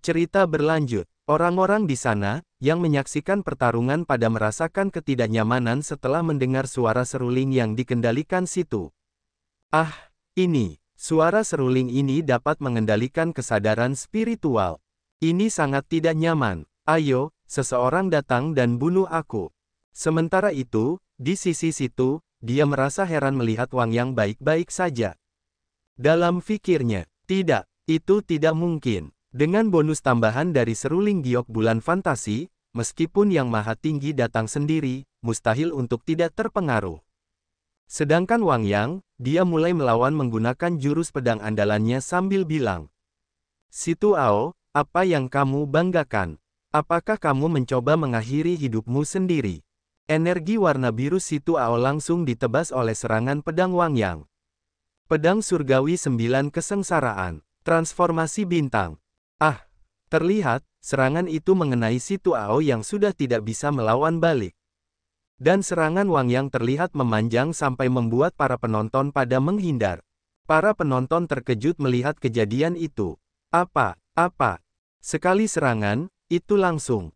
Cerita berlanjut. Orang-orang di sana, yang menyaksikan pertarungan pada merasakan ketidaknyamanan setelah mendengar suara seruling yang dikendalikan situ. Ah, suara seruling ini dapat mengendalikan kesadaran spiritual. Ini sangat tidak nyaman. Ayo, seseorang datang dan bunuh aku. Sementara itu, di sisi situ, dia merasa heran melihat Wang Yang baik-baik saja. Dalam pikirnya, tidak, itu tidak mungkin. Dengan bonus tambahan dari seruling giok bulan fantasi, meskipun Yang Maha Tinggi datang sendiri, mustahil untuk tidak terpengaruh. Sedangkan Wang Yang, dia mulai melawan menggunakan jurus pedang andalannya sambil bilang, "Situ Ao, apa yang kamu banggakan? Apakah kamu mencoba mengakhiri hidupmu sendiri?" Energi warna biru Situ Ao langsung ditebas oleh serangan pedang Wang Yang. Pedang surgawi 9 kesengsaraan, transformasi bintang. Terlihat, serangan itu mengenai Situ Ao yang sudah tidak bisa melawan balik. Dan serangan Wang Yang terlihat memanjang sampai membuat para penonton pada menghindar. Para penonton terkejut melihat kejadian itu. Apa? Sekali serangan, itu langsung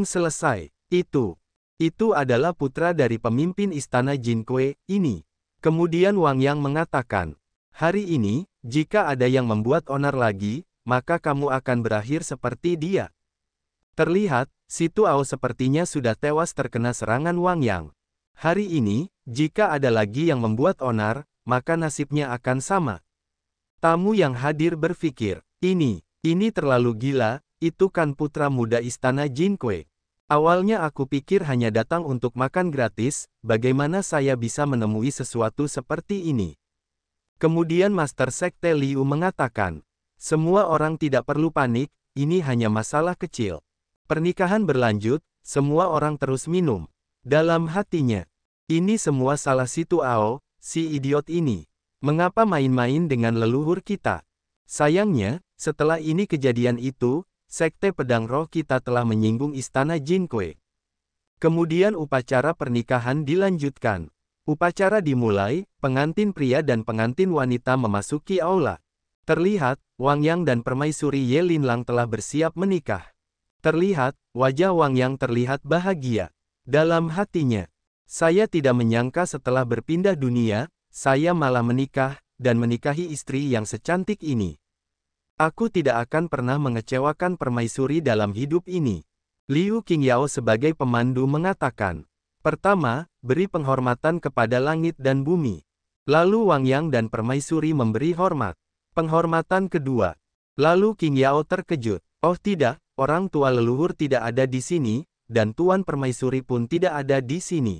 selesai. Itu adalah putra dari pemimpin istana Jinkue, ini. Kemudian Wang Yang mengatakan, "Hari ini, jika ada yang membuat onar lagi, maka kamu akan berakhir seperti dia." Terlihat, Situ Ao sepertinya sudah tewas terkena serangan Wang Yang. Hari ini, jika ada lagi yang membuat onar, maka nasibnya akan sama. Tamu yang hadir berpikir, ini terlalu gila, itu kan putra muda istana Jinkue. Awalnya aku pikir hanya datang untuk makan gratis, bagaimana saya bisa menemui sesuatu seperti ini? Kemudian Master Sekte Liu mengatakan, "Semua orang tidak perlu panik, ini hanya masalah kecil." Pernikahan berlanjut, semua orang terus minum. Dalam hatinya, ini semua salah Situ Ao, si idiot ini. Mengapa main-main dengan leluhur kita? Sayangnya, setelah ini kejadian itu, Sekte Pedang Roh kita telah menyinggung istana Jinkue. Kemudian upacara pernikahan dilanjutkan. Upacara dimulai, pengantin pria dan pengantin wanita memasuki aula. Terlihat, Wang Yang dan Permaisuri Ye Linlang telah bersiap menikah. Terlihat, wajah Wang Yang terlihat bahagia. Dalam hatinya, saya tidak menyangka setelah berpindah dunia, saya malah menikah, dan menikahi istri yang secantik ini. Aku tidak akan pernah mengecewakan Permaisuri dalam hidup ini. Liu Qingyao sebagai pemandu mengatakan, "Pertama, beri penghormatan kepada langit dan bumi." Lalu Wang Yang dan Permaisuri memberi hormat. Penghormatan kedua. Lalu Qingyao terkejut. Oh tidak, orang tua leluhur tidak ada di sini, dan Tuan Permaisuri pun tidak ada di sini.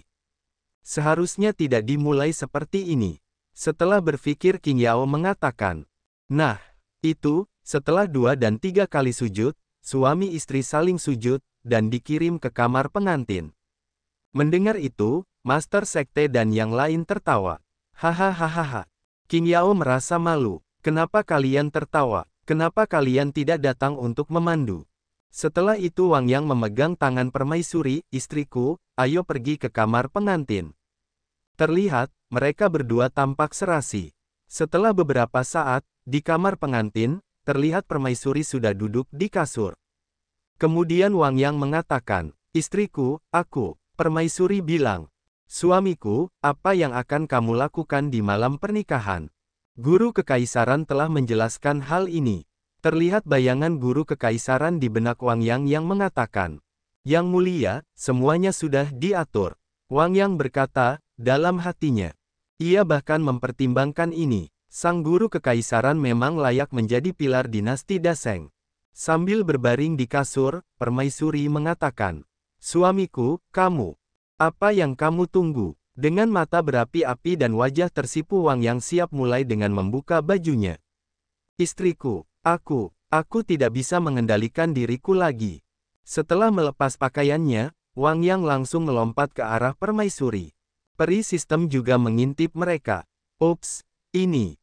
Seharusnya tidak dimulai seperti ini. Setelah berpikir Qingyao mengatakan, "Nah, itu, setelah 2 dan 3 kali sujud, suami istri saling sujud, dan dikirim ke kamar pengantin." Mendengar itu, Master Sekte dan yang lain tertawa. Hahaha. Qingyao merasa malu. Kenapa kalian tertawa? Kenapa kalian tidak datang untuk memandu? Setelah itu Wang Yang memegang tangan Permaisuri, "Istriku, ayo pergi ke kamar pengantin." Terlihat, mereka berdua tampak serasi. Setelah beberapa saat, di kamar pengantin, terlihat Permaisuri sudah duduk di kasur. Kemudian Wang Yang mengatakan, "Istriku, aku." Permaisuri bilang, "Suamiku, apa yang akan kamu lakukan di malam pernikahan?" Guru Kekaisaran telah menjelaskan hal ini. Terlihat bayangan guru kekaisaran di benak Wang Yang mengatakan, "Yang mulia, semuanya sudah diatur." Wang Yang berkata, dalam hatinya. Ia bahkan mempertimbangkan ini. Sang guru kekaisaran memang layak menjadi pilar dinasti Daseng. Sambil berbaring di kasur, Permaisuri mengatakan, "Suamiku, kamu. Apa yang kamu tunggu?" Dengan mata berapi-api dan wajah tersipu Wang Yang siap mulai dengan membuka bajunya. "Istriku, aku tidak bisa mengendalikan diriku lagi." Setelah melepas pakaiannya, Wang Yang langsung melompat ke arah Permaisuri. Peri sistem juga mengintip mereka. "Ups, ini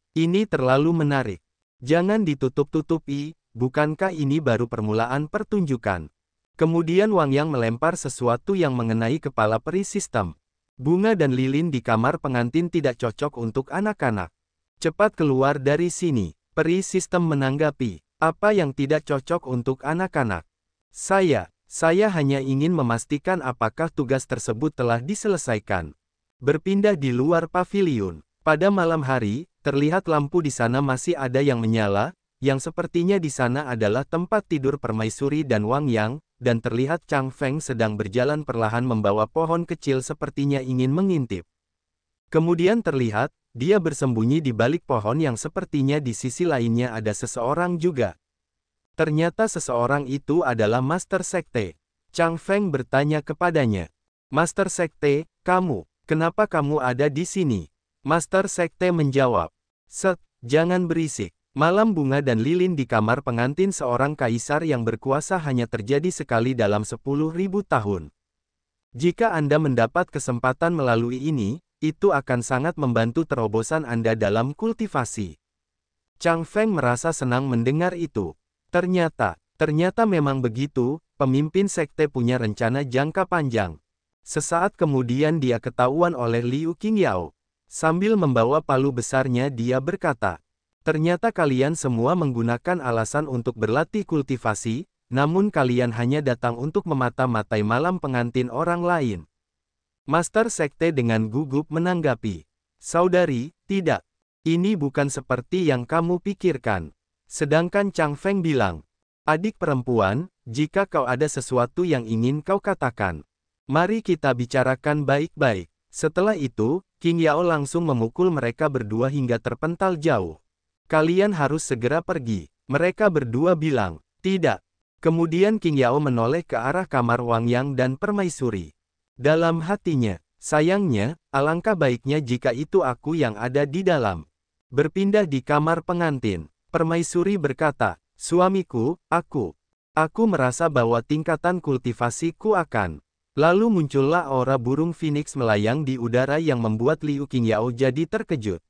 terlalu menarik. Jangan ditutup-tutupi, bukankah ini baru permulaan pertunjukan?" Kemudian Wang Yang melempar sesuatu yang mengenai kepala peri sistem. Bunga dan lilin di kamar pengantin tidak cocok untuk anak-anak. "Cepat keluar dari sini." Peri sistem menanggapi. Apa yang tidak cocok untuk anak-anak? Saya hanya ingin memastikan apakah tugas tersebut telah diselesaikan. Berpindah di luar paviliun. Pada malam hari, terlihat lampu di sana masih ada yang menyala, yang sepertinya di sana adalah tempat tidur Permaisuri dan Wang Yang, dan terlihat Chang Feng sedang berjalan perlahan membawa pohon kecil sepertinya ingin mengintip. Kemudian terlihat, dia bersembunyi di balik pohon yang sepertinya di sisi lainnya ada seseorang juga. Ternyata seseorang itu adalah Master Sekte. Chang Feng bertanya kepadanya. Master Sekte, kenapa kamu ada di sini? Master Sekte menjawab. Jangan berisik. Malam bunga dan lilin di kamar pengantin seorang kaisar yang berkuasa hanya terjadi sekali dalam 10.000 tahun. Jika Anda mendapat kesempatan melalui ini, itu akan sangat membantu terobosan Anda dalam kultivasi. Chang Feng merasa senang mendengar itu. Ternyata memang begitu, pemimpin sekte punya rencana jangka panjang. Sesaat kemudian dia ketahuan oleh Liu Qingyao. Sambil membawa palu besarnya dia berkata, ternyata kalian semua menggunakan alasan untuk berlatih kultivasi, namun kalian hanya datang untuk memata-matai malam pengantin orang lain. Master Sekte dengan gugup menanggapi. Saudari, tidak. Ini bukan seperti yang kamu pikirkan. Sedangkan Chang Feng bilang, adik perempuan, jika kau ada sesuatu yang ingin kau katakan, mari kita bicarakan baik-baik. Setelah itu, Qingyao langsung memukul mereka berdua hingga terpental jauh. Kalian harus segera pergi. Mereka berdua bilang, tidak. Kemudian Qingyao menoleh ke arah kamar Wang Yang dan Permaisuri. Dalam hatinya, sayangnya, alangkah baiknya jika itu aku yang ada di dalam. Berpindah di kamar pengantin, Permaisuri berkata, suamiku, aku merasa bahwa tingkatan kultivasiku akan. Lalu muncullah aura burung phoenix melayang di udara yang membuat Liu Qingyao jadi terkejut.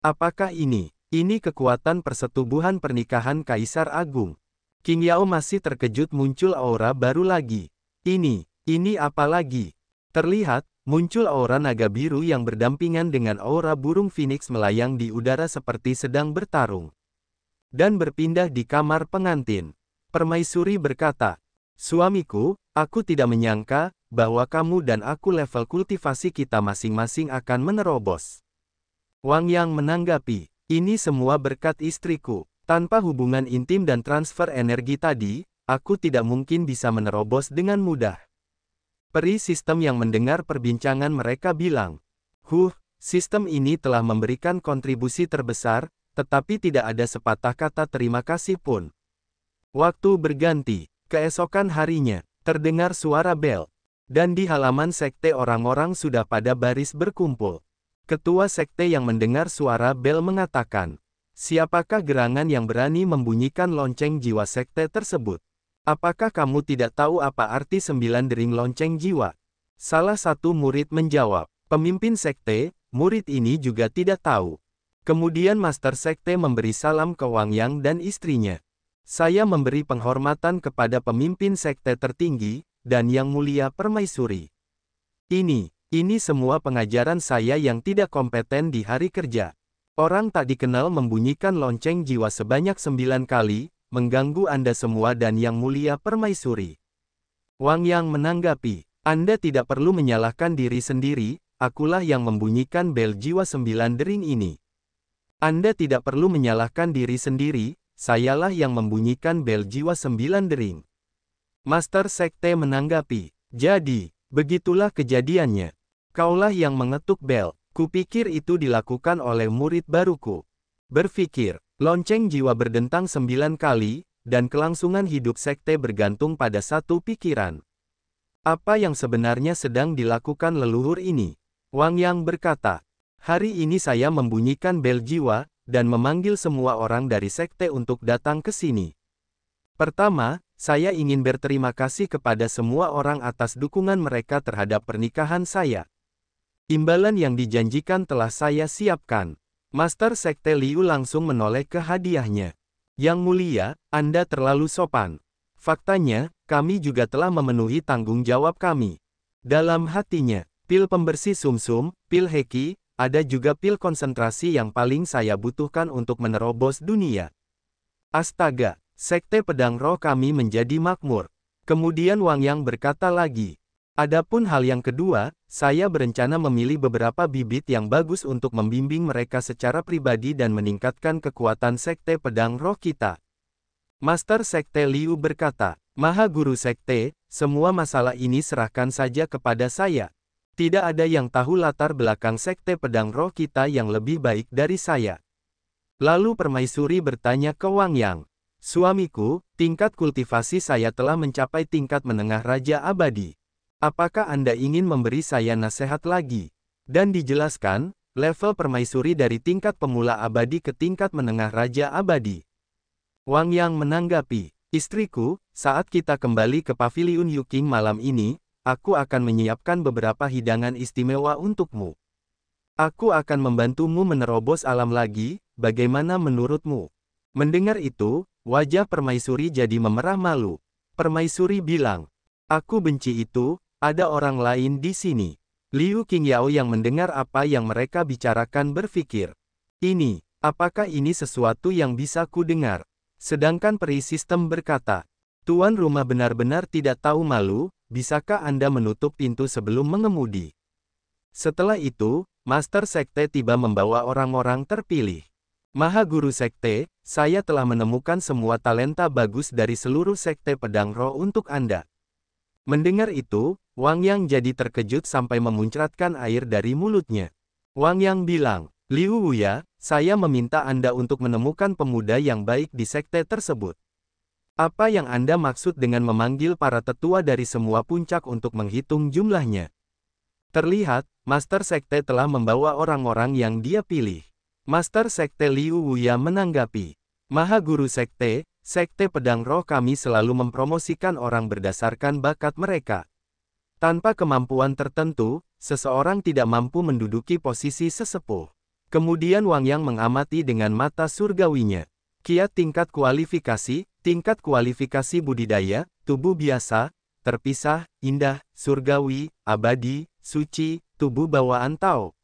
Apakah ini? Ini kekuatan persetubuhan pernikahan Kaisar Agung. Qingyao masih terkejut muncul aura baru lagi. Ini apa lagi? Terlihat, muncul aura naga biru yang berdampingan dengan aura burung phoenix melayang di udara seperti sedang bertarung. Dan berpindah di kamar pengantin. Permaisuri berkata, suamiku, aku tidak menyangka, bahwa kamu dan aku level kultivasi kita masing-masing akan menerobos. Wang Yang menanggapi, ini semua berkat istriku. Tanpa hubungan intim dan transfer energi tadi, aku tidak mungkin bisa menerobos dengan mudah. Peri sistem yang mendengar perbincangan mereka bilang, sistem ini telah memberikan kontribusi terbesar, tetapi tidak ada sepatah kata terima kasih pun. Waktu berganti, keesokan harinya, terdengar suara bel. Dan di halaman sekte orang-orang sudah pada baris berkumpul. Ketua sekte yang mendengar suara bel mengatakan, siapakah gerangan yang berani membunyikan lonceng jiwa sekte tersebut? Apakah kamu tidak tahu apa arti 9 dering lonceng jiwa? Salah satu murid menjawab, pemimpin sekte, murid ini juga tidak tahu. Kemudian Master Sekte memberi salam ke Wang Yang dan istrinya. Saya memberi penghormatan kepada pemimpin sekte tertinggi, dan Yang Mulia Permaisuri. Ini semua pengajaran saya yang tidak kompeten di hari kerja. Orang tak dikenal membunyikan lonceng jiwa sebanyak 9 kali, mengganggu Anda semua dan Yang Mulia Permaisuri. Wang Yang menanggapi, Anda tidak perlu menyalahkan diri sendiri, akulah yang membunyikan bel jiwa 9 dering ini. Anda tidak perlu menyalahkan diri sendiri, sayalah yang membunyikan bel jiwa 9 dering. Master Sekte menanggapi, jadi, begitulah kejadiannya. Kaulah yang mengetuk bel, kupikir itu dilakukan oleh murid baruku. Berpikir, lonceng jiwa berdentang 9 kali, dan kelangsungan hidup sekte bergantung pada satu pikiran. Apa yang sebenarnya sedang dilakukan leluhur ini? Wang Yang berkata, hari ini saya membunyikan bel jiwa, dan memanggil semua orang dari sekte untuk datang ke sini. Pertama, saya ingin berterima kasih kepada semua orang atas dukungan mereka terhadap pernikahan saya. Imbalan yang dijanjikan telah saya siapkan. Master Sekte Liu langsung menoleh ke hadiahnya. Yang mulia, Anda terlalu sopan. Faktanya, kami juga telah memenuhi tanggung jawab kami. Dalam hatinya, pil pembersih sumsum, pil heki, ada juga pil konsentrasi yang paling saya butuhkan untuk menerobos dunia. Astaga, Sekte Pedang Roh kami menjadi makmur. Kemudian Wang Yang berkata lagi, adapun hal yang kedua, saya berencana memilih beberapa bibit yang bagus untuk membimbing mereka secara pribadi dan meningkatkan kekuatan Sekte Pedang Roh kita. Master Sekte Liu berkata, Maha Guru Sekte, semua masalah ini serahkan saja kepada saya. Tidak ada yang tahu latar belakang Sekte Pedang Roh kita yang lebih baik dari saya. Lalu Permaisuri bertanya ke Wang Yang, suamiku, tingkat kultivasi saya telah mencapai tingkat menengah Raja Abadi. Apakah Anda ingin memberi saya nasihat lagi? Dan dijelaskan, level Permaisuri dari tingkat pemula abadi ke tingkat menengah Raja Abadi. Wang Yang menanggapi, istriku, saat kita kembali ke Paviliun Yuking malam ini, aku akan menyiapkan beberapa hidangan istimewa untukmu. Aku akan membantumu menerobos alam lagi, bagaimana menurutmu? Mendengar itu, wajah Permaisuri jadi memerah malu. Permaisuri bilang, aku benci itu, ada orang lain di sini. Liu Qingyao yang mendengar apa yang mereka bicarakan berpikir, ini, apakah ini sesuatu yang bisa ku dengar? Sedangkan peri sistem berkata, tuan rumah benar-benar tidak tahu malu, bisakah Anda menutup pintu sebelum mengemudi? Setelah itu, Master Sekte tiba membawa orang-orang terpilih. Maha Guru Sekte, saya telah menemukan semua talenta bagus dari seluruh Sekte Pedang Roh untuk Anda. Mendengar itu, Wang Yang jadi terkejut sampai memuncratkan air dari mulutnya. Wang Yang bilang, Liu Wuya, saya meminta Anda untuk menemukan pemuda yang baik di sekte tersebut. Apa yang Anda maksud dengan memanggil para tetua dari semua puncak untuk menghitung jumlahnya? Terlihat, Master Sekte telah membawa orang-orang yang dia pilih. Master Sekte Liu Wuya menanggapi, Maha Guru Sekte, Sekte Pedang Roh kami selalu mempromosikan orang berdasarkan bakat mereka. Tanpa kemampuan tertentu, seseorang tidak mampu menduduki posisi sesepuh. Kemudian Wang Yang mengamati dengan mata surgawinya. Kiat tingkat kualifikasi budidaya, tubuh biasa, terpisah, indah, surgawi, abadi, suci, tubuh bawaan Tao.